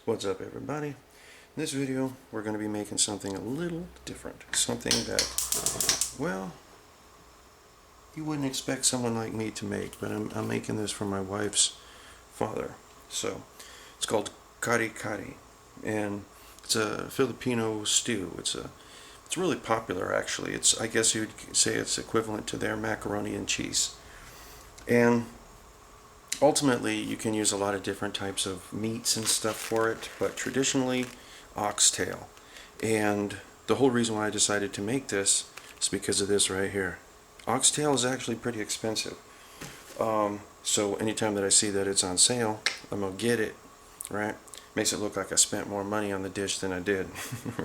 What's up, everybody? In this video we're going to be making something a little different, something that, well, you wouldn't expect someone like me to make, but I'm making this for my wife's father. So it's called kare, and it's a Filipino stew. It's really popular, actually. I guess you'd say it's equivalent to their macaroni and cheese. And ultimately, you can use a lot of different types of meats and stuff for it, but traditionally, oxtail. And the whole reason why I decided to make this is because of this right here. Oxtail is actually pretty expensive. So anytime that I see that it's on sale, I'm going to get it, right? Makes it look like I spent more money on the dish than I did,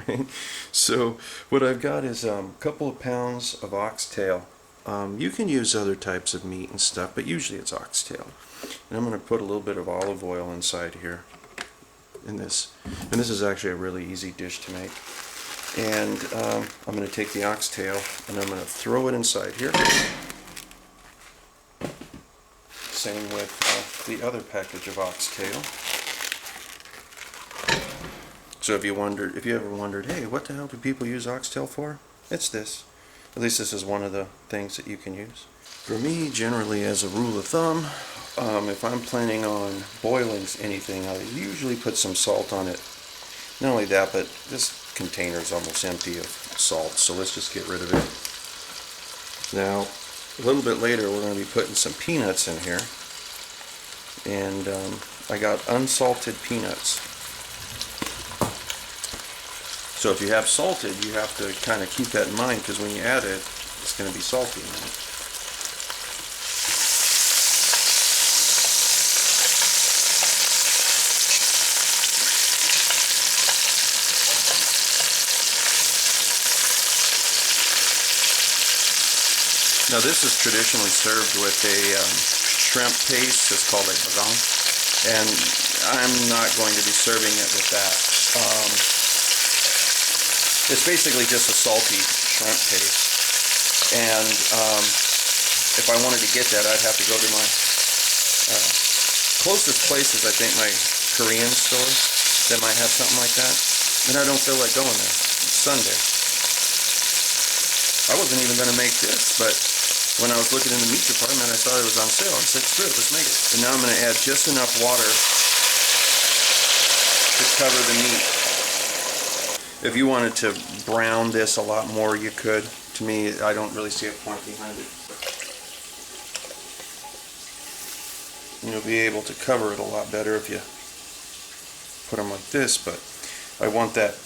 right? So what I've got is a couple of pounds of oxtail. You can use other types of meat and stuff, but usually it's oxtail. And I'm going to put a little bit of olive oil inside here in this. And this is actually a really easy dish to make. And I'm going to take the oxtail and I'm going to throw it inside here. Same with the other package of oxtail. So if you ever wondered, hey, what the hell do people use oxtail for? It's this. At least this is one of the things that you can use. For me, generally, as a rule of thumb, if I'm planning on boiling anything, I usually put some salt on it. Not only that, but this container is almost empty of salt, so let's just get rid of it. Now, a little bit later, we're going to be putting some peanuts in here. And I got unsalted peanuts. So if you have salted, you have to kind of keep that in mind, because when you add it, it's going to be salty. Now this is traditionally served with a shrimp paste. It's called a bagang, and I'm not going to be serving it with that. It's basically just a salty shrimp paste, and if I wanted to get that, I'd have to go to my closest place is, I think, my Korean store that might have something like that, and I don't feel like going there. It's Sunday. I wasn't even going to make this, but when I was looking in the meat department, I saw it was on sale. I said, screw it, let's make it. And now I'm going to add just enough water to cover the meat. If you wanted to brown this a lot more, you could. To me, I don't really see a point behind it. And you'll be able to cover it a lot better if you put them like this, but I want that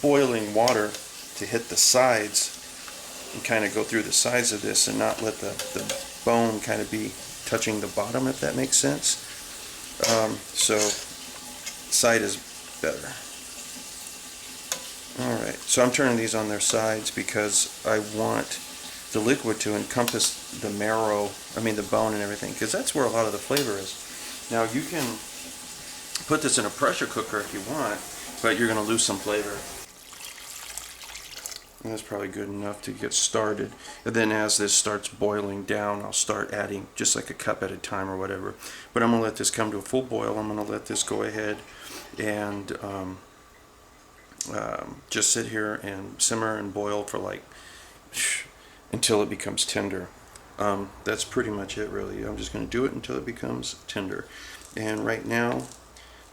boiling water to hit the sides and kind of go through the sides of this and not let the bone kind of be touching the bottom, if that makes sense. So side is better. Alright, so I'm turning these on their sides because I want the liquid to encompass the marrow, the bone and everything, because that's where a lot of the flavor is. Now you can put this in a pressure cooker if you want, but you're going to lose some flavor. And that's probably good enough to get started. And then as this starts boiling down, I'll start adding just like a cup at a time or whatever. But I'm going to let this come to a full boil. I'm going to let this go ahead and just sit here and simmer and boil for like until it becomes tender. That's pretty much it, really. I'm just going to do it until it becomes tender. And right now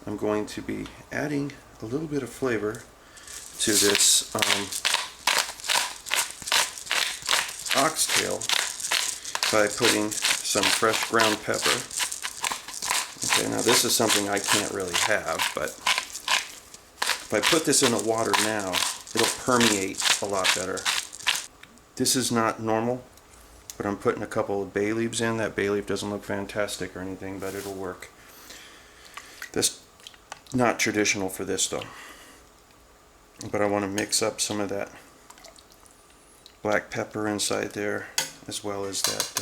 I'm going to be adding a little bit of flavor to this oxtail by putting some fresh ground pepper. Okay, now this is something I can't really have, but if I put this in the water now, it'll permeate a lot better. This is not normal, but I'm putting a couple of bay leaves in. That bay leaf doesn't look fantastic or anything, but it'll work. That's not traditional for this though. But I want to mix up some of that black pepper inside there, as well as that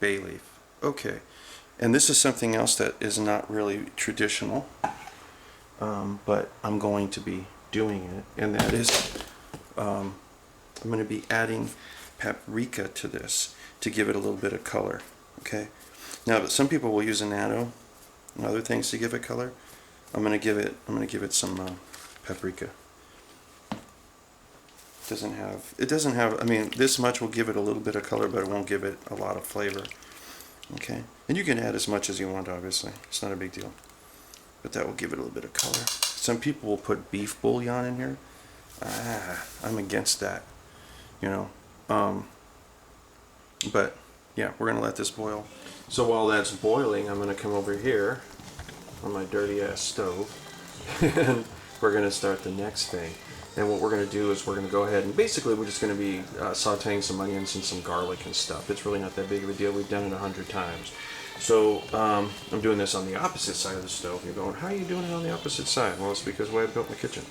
bay leaf. Okay. And this is something else that is not really traditional, but I'm going to be doing it, and that is I'm going to be adding paprika to this to give it a little bit of color. Okay. Now, some people will use annatto. and other things to give it color, I'm gonna give it some paprika. It doesn't have, I mean, this much will give it a little bit of color, but it won't give it a lot of flavor. Okay, and you can add as much as you want, obviously. It's not a big deal. But that will give it a little bit of color. Some people will put beef bouillon in here. I'm against that, you know. But yeah, we're gonna let this boil. So while that's boiling, I'm gonna come over here on my dirty ass stove and we're gonna start the next thing. And what we're going to do is we're going to go ahead and basically we're just going to be sauteing some onions and some garlic and stuff. It's really not that big of a deal. We've done it 100 times. So I'm doing this on the opposite side of the stove. You're going, how are you doing it on the opposite side? Well, it's because the way I built my kitchen.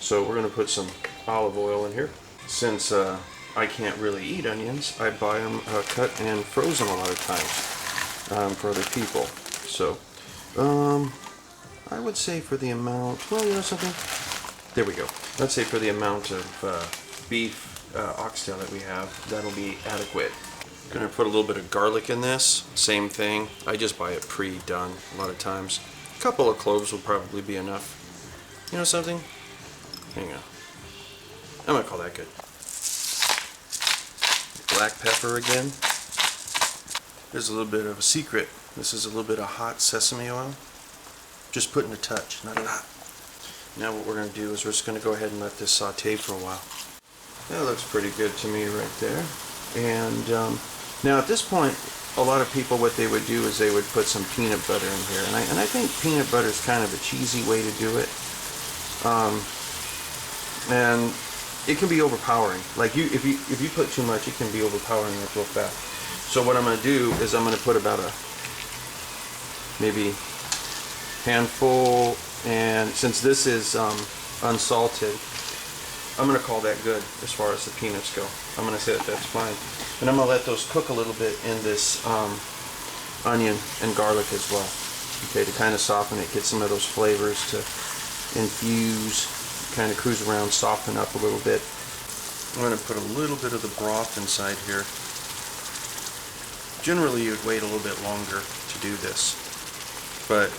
So we're going to put some olive oil in here. Since I can't really eat onions, I buy them cut and frozen a lot of times for other people. So I would say for the amount, well, you know something? There we go. Let's say for the amount of beef oxtail that we have, that'll be adequate. Gonna put a little bit of garlic in this. Same thing. I just buy it pre-done a lot of times. A couple of cloves will probably be enough. You know something? Hang on. I'm gonna call that good. Black pepper again. There's a little bit of a secret. This is a little bit of hot sesame oil. Just putting a touch, not a lot. Now what we're going to do is we're just going to go ahead and let this saute for a while. That looks pretty good to me right there. And now at this point, a lot of people, what they would do is they would put some peanut butter in here. And I think peanut butter is kind of a cheesy way to do it. And it can be overpowering. Like if you put too much, it can be overpowering like real fast. So what I'm going to do is I'm going to put about a maybe handful. And since this is unsalted, I'm going to call that good as far as the peanuts go. I'm going to say that that's fine. And I'm going to let those cook a little bit in this onion and garlic as well. Okay, to kind of soften it, get some of those flavors to infuse, kind of cruise around, soften up a little bit. I'm going to put a little bit of the broth inside here. Generally, you'd wait a little bit longer to do this, but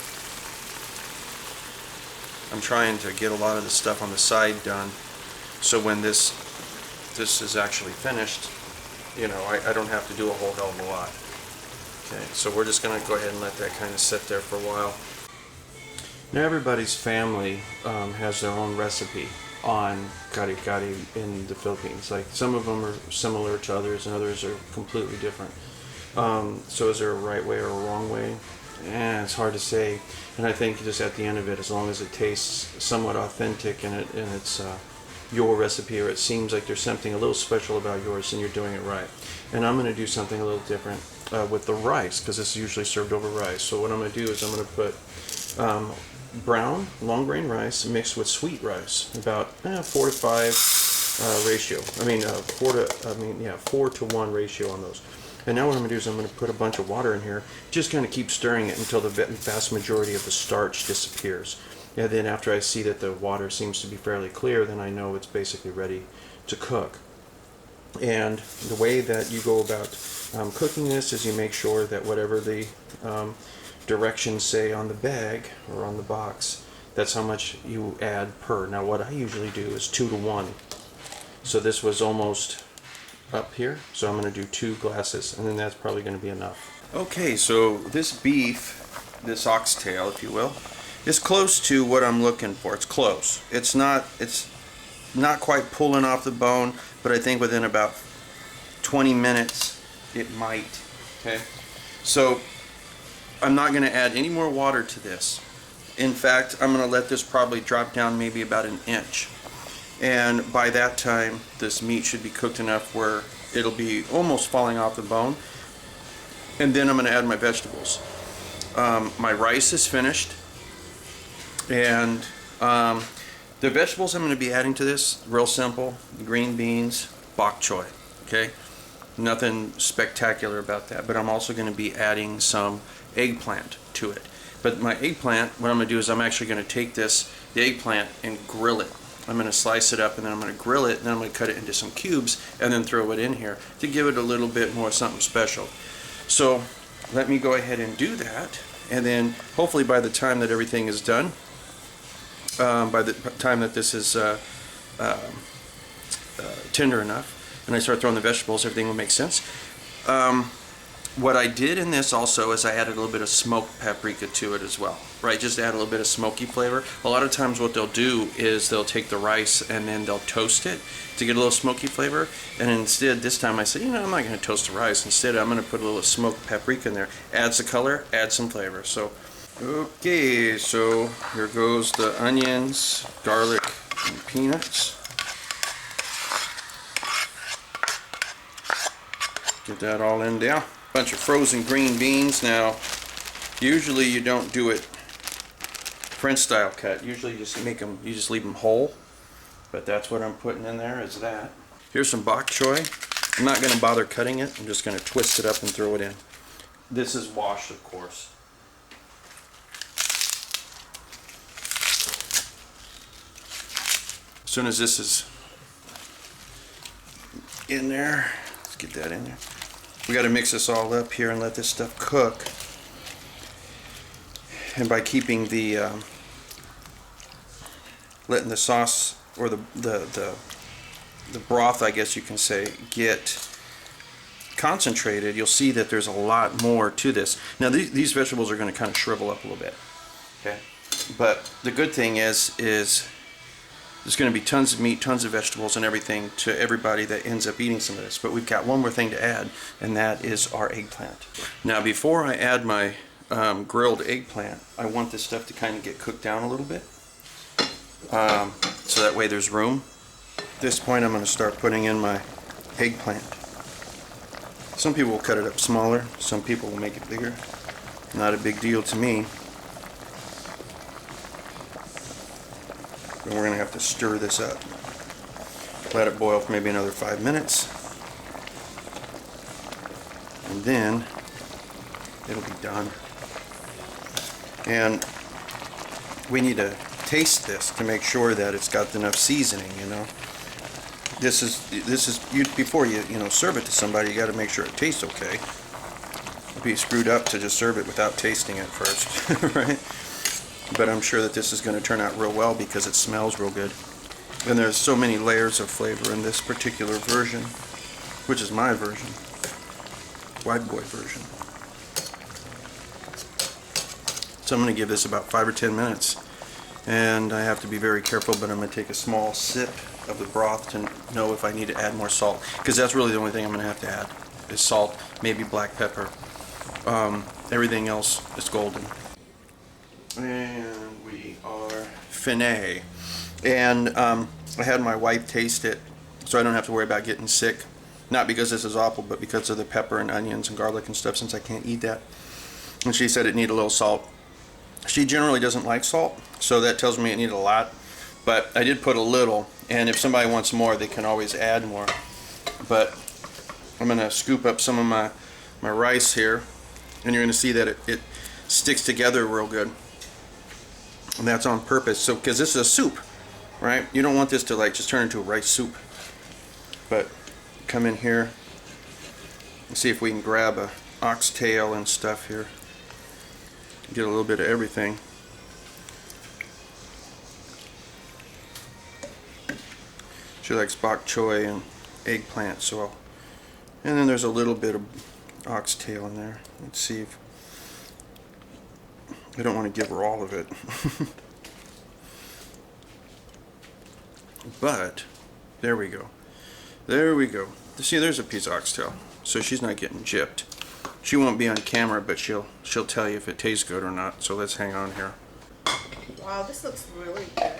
I'm trying to get a lot of the stuff on the side done, so when this is actually finished, you know, I don't have to do a whole hell of a lot. Okay, so we're just going to go ahead and let that kind of sit there for a while. Now everybody's family has their own recipe on kare in the Philippines. Like some of them are similar to others and others are completely different. So is there a right way or a wrong way? It's hard to say, and I think just at the end of it, as long as it tastes somewhat authentic and it's your recipe, or it seems like there's something a little special about yours, then you're doing it right. And I'm going to do something a little different with the rice, because this is usually served over rice. So what I'm going to do is I'm going to put brown long grain rice mixed with sweet rice, about 4 to 5 ratio. 4 to 1 ratio on those. And now what I'm going to do is I'm going to put a bunch of water in here, just kind of keep stirring it until the vast majority of the starch disappears. And then after I see that the water seems to be fairly clear, then I know it's basically ready to cook. And the way that you go about cooking this is you make sure that whatever the directions say on the bag or on the box, that's how much you add per. Now what I usually do is 2 to 1. So this was almost up here, so I'm going to do 2 glasses, and then that's probably going to be enough. Okay, so this beef, this oxtail, if you will, is close to what I'm looking for. It's close. It's not quite pulling off the bone, but I think within about 20 minutes it might. Okay, so I'm not going to add any more water to this. In fact, I'm going to let this probably drop down maybe about an inch. And by that time, this meat should be cooked enough where it'll be almost falling off the bone. And then I'm going to add my vegetables. My rice is finished. And the vegetables I'm going to be adding to this, real simple, green beans, bok choy. Okay? Nothing spectacular about that. But I'm also going to be adding some eggplant to it. But my eggplant, what I'm going to do is I'm actually going to take the eggplant, and grill it. I'm going to slice it up, and then I'm going to grill it, and then I'm going to cut it into some cubes and then throw it in here to give it a little bit more something special. So let me go ahead and do that, And then hopefully by the time that everything is done, by the time that this is tender enough, and I start throwing the vegetables, everything will make sense. What I did in this also is I added a little bit of smoked paprika to it as well, right? Just add a little bit of smoky flavor. A lot of times what they'll do is they'll take the rice and then they'll toast it to get a little smoky flavor. And instead, this time I said, you know, I'm not going to toast the rice. Instead, I'm going to put a little smoked paprika in there. Adds the color, adds some flavor. So, okay, so here goes the onions, garlic, and peanuts. Get that all in there. Bunch of frozen green beans. Now, usually you don't do it French style cut. Usually you just you just leave them whole. But that's what I'm putting in there, is that. Here's some bok choy. I'm not going to bother cutting it. I'm just going to twist it up and throw it in. This is washed, of course. As soon as this is in there, let's get that in there. We got to mix this all up here and let this stuff cook. And by keeping the letting the sauce or the broth, I guess you can say, get concentrated, you'll see that there's a lot more to this. Now these vegetables are going to kind of shrivel up a little bit, okay? But the good thing is there's going to be tons of meat, tons of vegetables, and everything to everybody that ends up eating some of this. But we've got one more thing to add, and that is our eggplant. Now, before I add my grilled eggplant, I want this stuff to kind of get cooked down a little bit, so that way there's room. At this point, I'm going to start putting in my eggplant. Some people will cut it up smaller. Some people will make it bigger. Not a big deal to me. And we're going to have to stir this up. Let it boil for maybe another 5 minutes. And then it'll be done. And we need to taste this to make sure that it's got enough seasoning, you know. This is before you serve it to somebody, you got to make sure it tastes okay. It'd be screwed up to just serve it without tasting it first, right? But I'm sure that this is going to turn out real well because it smells real good. And there's so many layers of flavor in this particular version, which is my version, white boy version. So I'm going to give this about 5 or 10 minutes, and I have to be very careful, but I'm going to take a small sip of the broth to know if I need to add more salt, because that's really the only thing I'm going to add is salt, maybe black pepper. Everything else is golden. And we are finished. And I had my wife taste it so I don't have to worry about getting sick. Not because this is awful, but because of the pepper and onions and garlic and stuff, since I can't eat that. And she said it needed a little salt. She generally doesn't like salt, so that tells me it needed a lot. But I did put a little, and if somebody wants more, they can always add more. But I'm going to scoop up some of my rice here, and you're going to see that it sticks together real good. And that's on purpose, so because this is a soup, right? You don't want this to like just turn into a rice soup. But come in here and see if we can grab a oxtail and stuff here. Get a little bit of everything. She likes bok choy and eggplant, so and then there's a little bit of oxtail in there. Let's see if I don't want to give her all of it. But there we go. There we go. See, there's a piece of oxtail. So she's not getting gypped. She won't be on camera, but she'll tell you if it tastes good or not. So let's hang on here. Wow, this looks really good.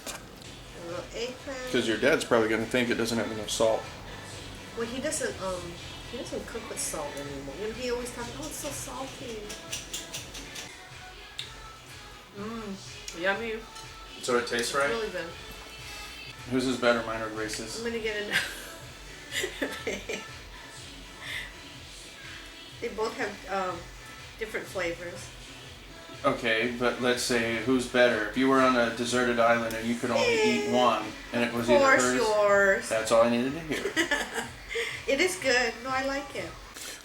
A little eggplant. Because your dad's probably going to think it doesn't have enough salt. Well, he doesn't cook with salt anymore. You know, he always talks, oh, it's so salty. Yummy. So it tastes right? Really good. Whose is better, mine or Grace's? I'm gonna get it. They both have different flavors. Okay, but let's say who's better? If you were on a deserted island and you could only eat one, and it was either hers, yours. that's all I needed to hear. It is good. No, I like it.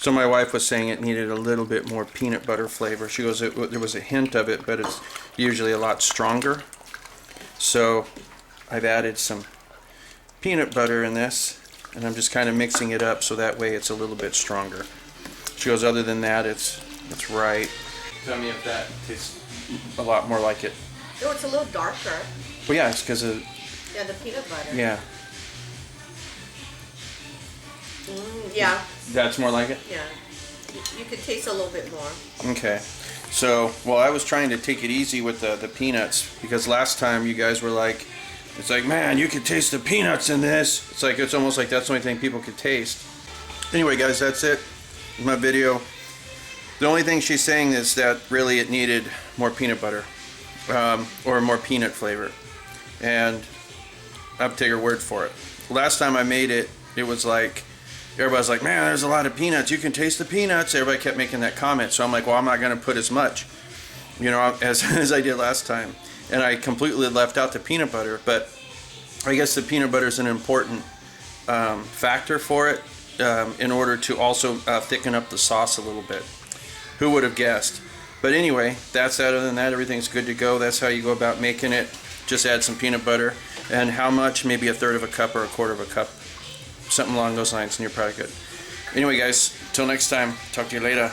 So my wife was saying it needed a little bit more peanut butter flavor. She goes, there was a hint of it, but it's usually a lot stronger. So I've added some peanut butter in this, and I'm just kind of mixing it up so that way it's a little bit stronger. She goes, other than that, it's right. Tell me if that tastes a lot more like it. No, it's a little darker. Well, yeah, it's because of... Yeah, the peanut butter. Yeah. Yeah. That's more like it? Yeah. You could taste a little bit more. Okay. So, well, I was trying to take it easy with the peanuts, because last time you guys were like, it's like, man, you can taste the peanuts in this. It's like, it's almost like that's the only thing people could taste. Anyway, guys, that's it. My video. The only thing she's saying is that really it needed more peanut butter, or more peanut flavor. And I have to take her word for it. Last time I made it, it was like, everybody's like, man, there's a lot of peanuts. You can taste the peanuts. Everybody kept making that comment. So I'm like, well, I'm not going to put as much, you know, as I did last time. And I completely left out the peanut butter. But I guess the peanut butter is an important factor for it, in order to also thicken up the sauce a little bit. Who would have guessed? But anyway, that's that. Other than that, everything's good to go. That's how you go about making it. Just add some peanut butter. And how much? Maybe 1/3 cup or 1/4 cup. Something along those lines, and you're probably good. Anyway, guys, till next time, talk to you later.